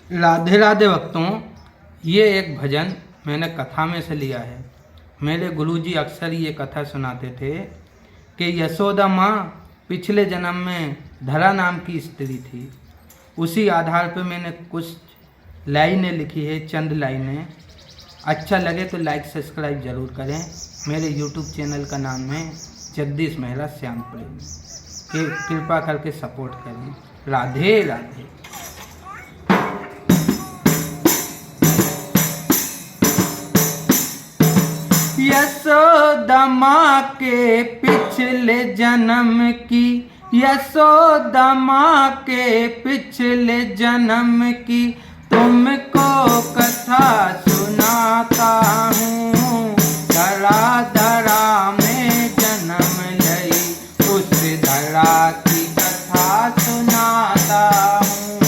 राधे राधे भक्तों, ये एक भजन मैंने कथा में से लिया है। मेरे गुरुजी अक्सर ये कथा सुनाते थे कि यशोदा माँ पिछले जन्म में धरा नाम की स्त्री थी। उसी आधार पर मैंने कुछ लाइनें लिखी है, चंद लाइनें। अच्छा लगे तो लाइक सब्सक्राइब जरूर करें। मेरे यूट्यूब चैनल का नाम है जगदीश मेहरा श्याम प्रेमी। कि कृपा करके सपोर्ट करें। राधे राधे। यशोदा माँ के पिछले जन्म की, यशोदा माँ के पिछले जन्म की तुमको कथा सुनाता हूँ। धरा धरा में जन्म लई उस धरा की कथा सुनाता हूँ।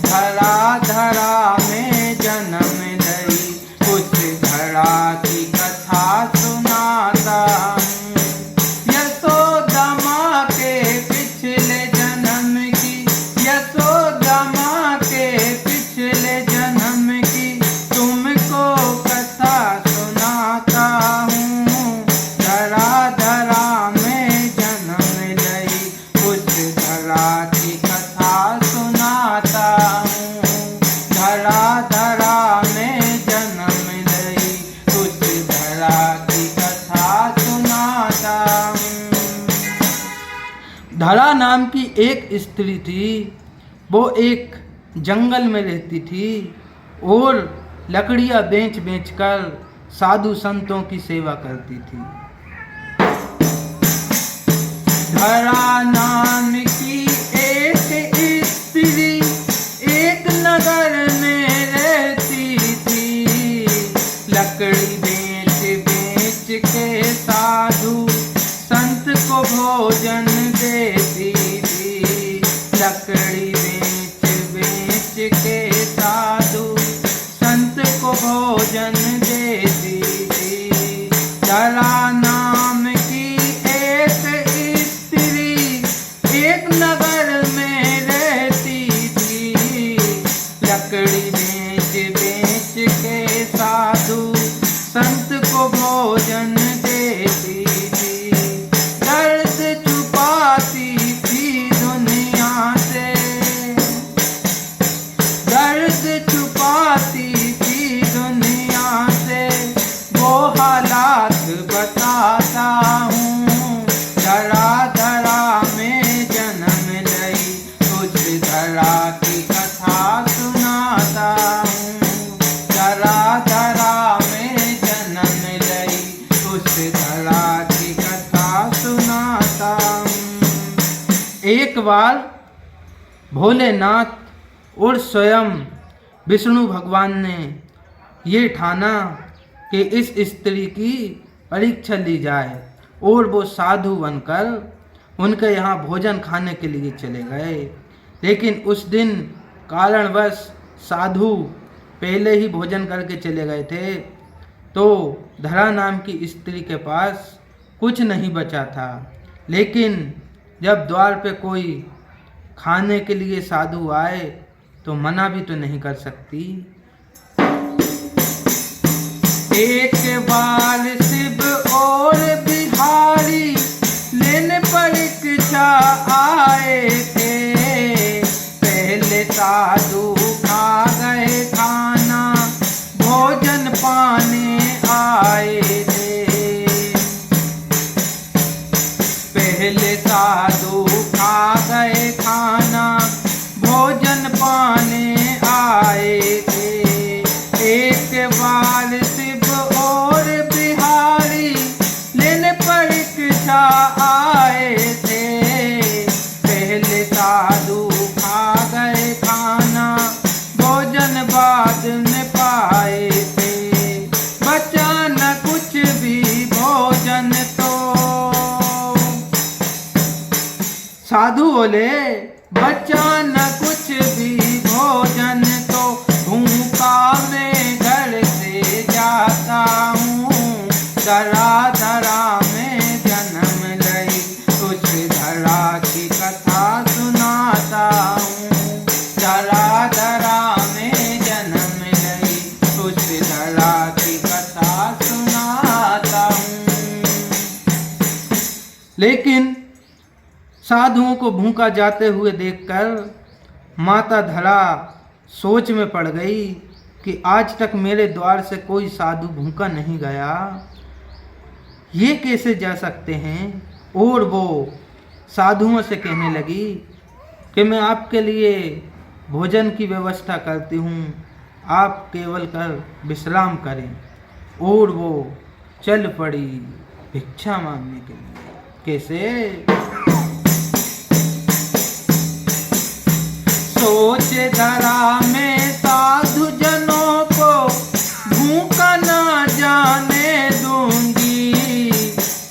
धरा धरा में जन्म लई उस धरा की कथा सुनाता हूँ। यशोदा माँ के पिछले जन्म की, यशोदा माँ के पिछले जन्म की तुमको कथा सुनाता हूँ। धरा धरा में जन्म लई उस धरा की कथा सुनाता हूँ। धरा धरा में जन्म लई उस धरा की कथा सुनाता हूँ। धरा नाम की एक स्त्री थी। वो एक जंगल में रहती थी और लकड़ियाँ बेच बेच कर साधु संतों की सेवा करती थी। धरा नाम की एक स्त्री एक नगर में रहती थी। लकड़ी बेच बेच के साधु संत को भोजन देती थी। लकड़ी बेच बेच के साधु संत को भोजन देती थी। धरा नाम की एक स्त्री एक नगर में रहती थी। लकड़ी बेच बेच के साधु संत को भोजन देती थी। दर्द छुपाती थी दुनिया से, दर्द छुपाती थी दुनिया से, वो हालात बताता हूँ। धरा धरा में जन्म लई उस धरा की कथा सुनाता हूँ। धरा धरा में जन्म लई उस धरा की कथा सुनाता हूँ। एक बार भोलेनाथ और स्वयं विष्णु भगवान ने ये ठाना कि इस स्त्री की परीक्षा ली जाए और वो साधु बनकर उनके यहाँ भोजन खाने के लिए चले गए। लेकिन उस दिन कारणवश साधु पहले ही भोजन करके चले गए थे, तो धरा नाम की स्त्री के पास कुछ नहीं बचा था। लेकिन जब द्वार पे कोई खाने के लिए साधु आए तो मना भी तो नहीं कर सकती। एक बार शिव और बिहारी लेने परीक्षा आए थे। पहले साधु खा गए खाना, भोजन पाने आए थे। पहले साधु खा गए खाना, भोजन पाने आए थे। एक बार शिव और बिहारी लेने परीक्षा आए थे। पहले साधु खा गए खाना, भोजन बाद में पाए थे। बचा न कुछ भी भोजन तो, साधु बोले बचा न कुछ भी भोजन तो, भूखा मैं घर से जाता हूँ। धरा धरा में जन्म लई उस धरा की कथा सुनाता हूँ। धरा धरा में लेकिन साधुओं को भूखा जाते हुए देखकर माता धरा सोच में पड़ गई कि आज तक मेरे द्वार से कोई साधु भूखा नहीं गया, ये कैसे जा सकते हैं। और वो साधुओं से कहने लगी कि मैं आपके लिए भोजन की व्यवस्था करती हूँ, आप केवल कर विश्राम करें। और वो चल पड़ी भिक्षा मांगने के लिए। कैसे? सोच धरा में साधु जनों को भूखा न जाने दूंगी,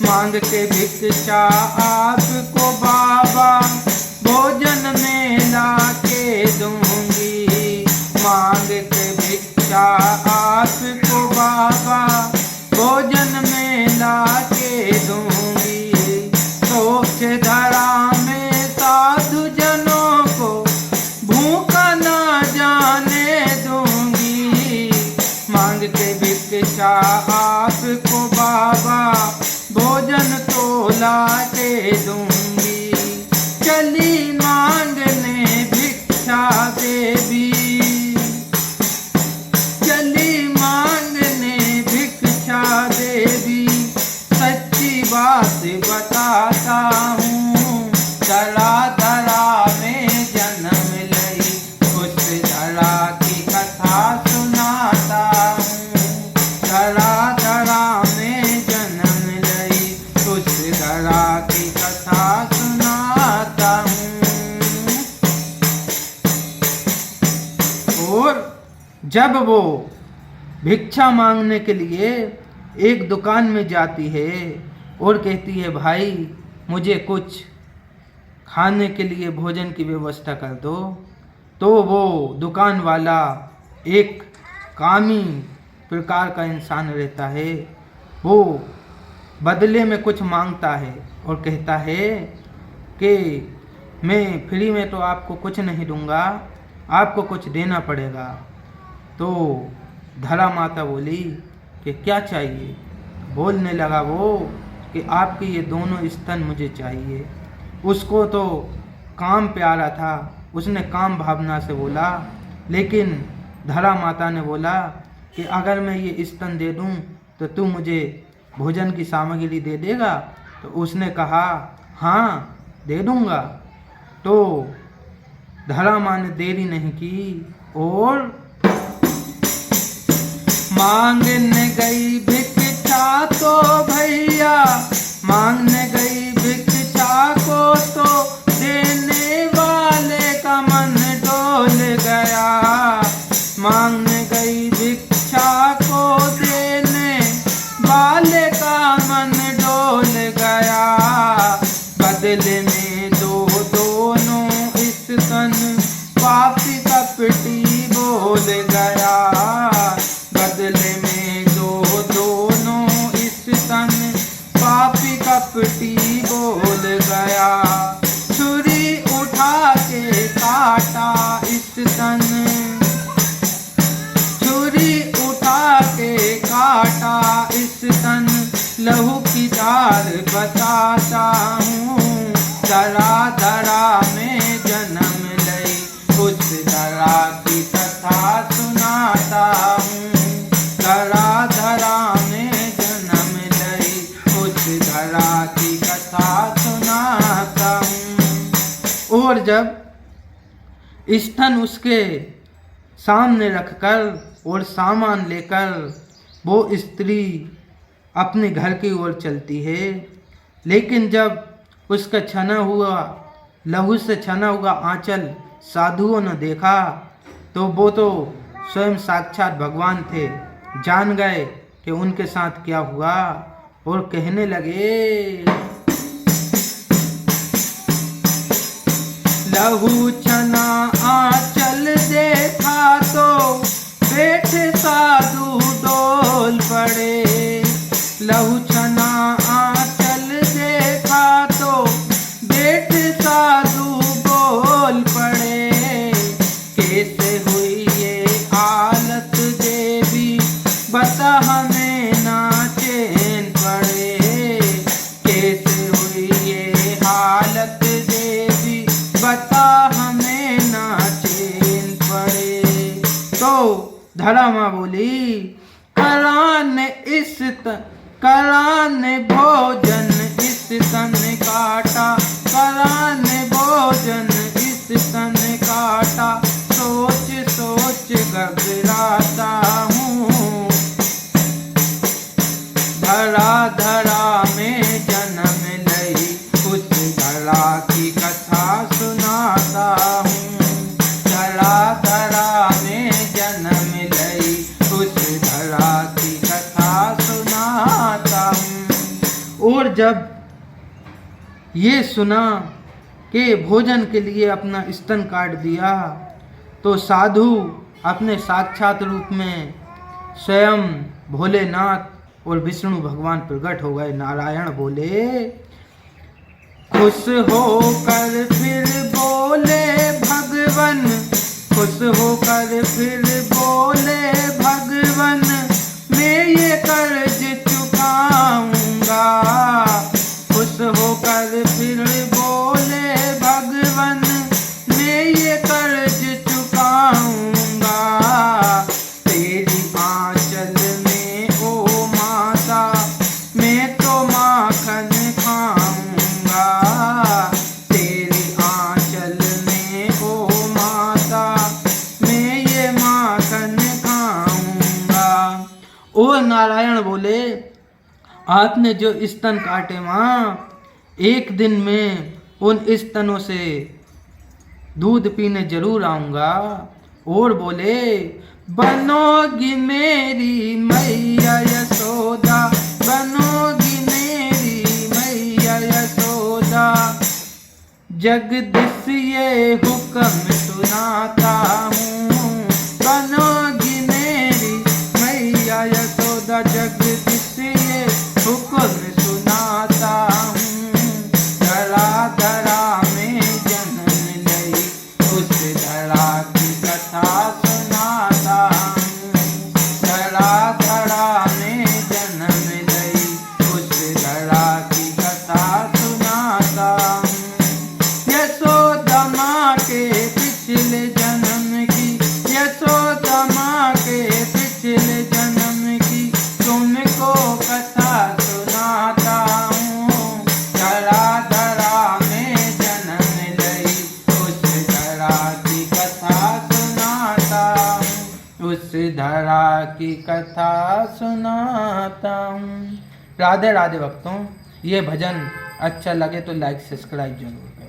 मांग के भिक्षा आपको बाबा भोजन में ला के दूंगी, मांग के भिक्षा आपको बाबा भोजन में ला के दूंगी। सोच धरा में साधु जनों को भूखा न जाने दूंगी, मांग के भिक्षा आपको बाबा भोजन तो ला के दूंगी। चली मांगने भिक्षा देवी, चली मांगने भिक्षा देवी, सच्ची बात बताता हूँ, धरा धरा में जन्म लई, उस धरा की कथा सुनाता हूँ, धरा धरा में जन्म लई, उस धरा की कथा सुनाता हूँ। और जब वो भिक्षा मांगने के लिए एक दुकान में जाती है और कहती है, भाई मुझे कुछ खाने के लिए भोजन की व्यवस्था कर दो, तो वो दुकान वाला एक कामी प्रकार का इंसान रहता है। वो बदले में कुछ मांगता है और कहता है कि मैं फ्री में तो आपको कुछ नहीं दूंगा, आपको कुछ देना पड़ेगा। तो धरा माता बोली कि क्या चाहिए। बोलने लगा वो कि आपके ये दोनों स्तन मुझे चाहिए। उसको तो काम प्यारा था, उसने काम भावना से बोला, लेकिन धरा माता ने बोला कि अगर मैं ये स्तन दे दूं तो तू मुझे भोजन की सामग्री दे देगा। तो उसने कहा हाँ दे दूंगा। तो धरा माँ ने देरी नहीं की और मांगने गई भिक्षा तो भैया, मांगने गई भिक्षा को तो देने वाले का मन डोल गया, मांगने गई भिक्षा को देने वाले का मन डोल गया। बदले में दोनों स्तन पापी कपटी बोल गया, बदले में दोनों स्तन पापी कपटी बोल गया। छुरी उठा के काटा स्तन, छुरी उठा के काटा स्तन, लहू की धार बताता हूँ, धरा धरा में जन्म लई, उस धरा की कथा सुनाता हूँ, धरा धरा में जन्म लई, उस धरा की कथा सुनाता हूँ। और जब स्तन उसके सामने रखकर और सामान लेकर वो स्त्री अपने घर की ओर चलती है, लेकिन जब उसका छना हुआ लहू से छना हुआ आंचल साधुओं ने देखा तो वो तो स्वयं साक्षात भगवान थे, जान गए कि उनके साथ क्या हुआ और कहने लगे, लहू छना आंचल देखा तो बैठे साधु डोल पड़े, लहू छना आंचल देखा तो बैठे साधु बोल पड़े, कैसे हुई ये हालत देवी बता हमें ना चैन पड़े, कैसे हुई धरा माँ बोली, करान भोजन इस तन काटा, करान भोजन इस तन काटा, सोच सोच घबराता हूँ, धरा धरा में जन्म लई, उस धरा की कथा सुनाता हूँ, धरा धरा में जन्म लई, उस धरा की कथा सुनाता हूँ। और जब ये सुना कि भोजन के लिए अपना स्तन काट दिया, तो साधु अपने साक्षात रूप में स्वयं भोलेनाथ और विष्णु भगवान प्रकट हो गए। नारायण बोले, खुश होकर फिर बोले भगवन, खुश होकर फिर बोले भगवन, मैं ये कर्ज चुकाऊंगा, खुश होकर फिर बोले भगवन, मैं ये कर्ज चुकाऊंगा, तेरी आंचल में ओ माता मैं तो माखन खाऊंगा, तेरी आंचल में ओ माता मैं ये माखन खाऊंगा। ओ नारायण बोले, आपने जो स्तन काटे माँ, एक दिन में उन स्तनों से दूध पीने जरूर आऊंगा। और बोले, बनोगी मेरी मैया यशोदा, बनोगी मेरी मैया यशोदा, जगदीश ये हुक्म सुनाता हूँ, बनोगी मेरी मैया यशोदा, जगदीश ये हुक्म सुनाता हूँ, धरा धरा में जन्म लई, उस धरा की कथा सुनाता हूँ, धरा धरा में जन्म लई, उस धरा की कथा सुनाता हूँ। यशोदा माँ के पिछले जन्म की, यशोदा माँ के पिछले जन्म की तुमको कथा सुनाता हूँ, धरा धरा में जन्म लई, उस धरा की कथा सुनाता हूँ, उस धरा की कथा सुनाता हूँ। राधे राधे भक्तों, ये भजन अच्छा लगे तो लाइक सब्सक्राइब जरूर।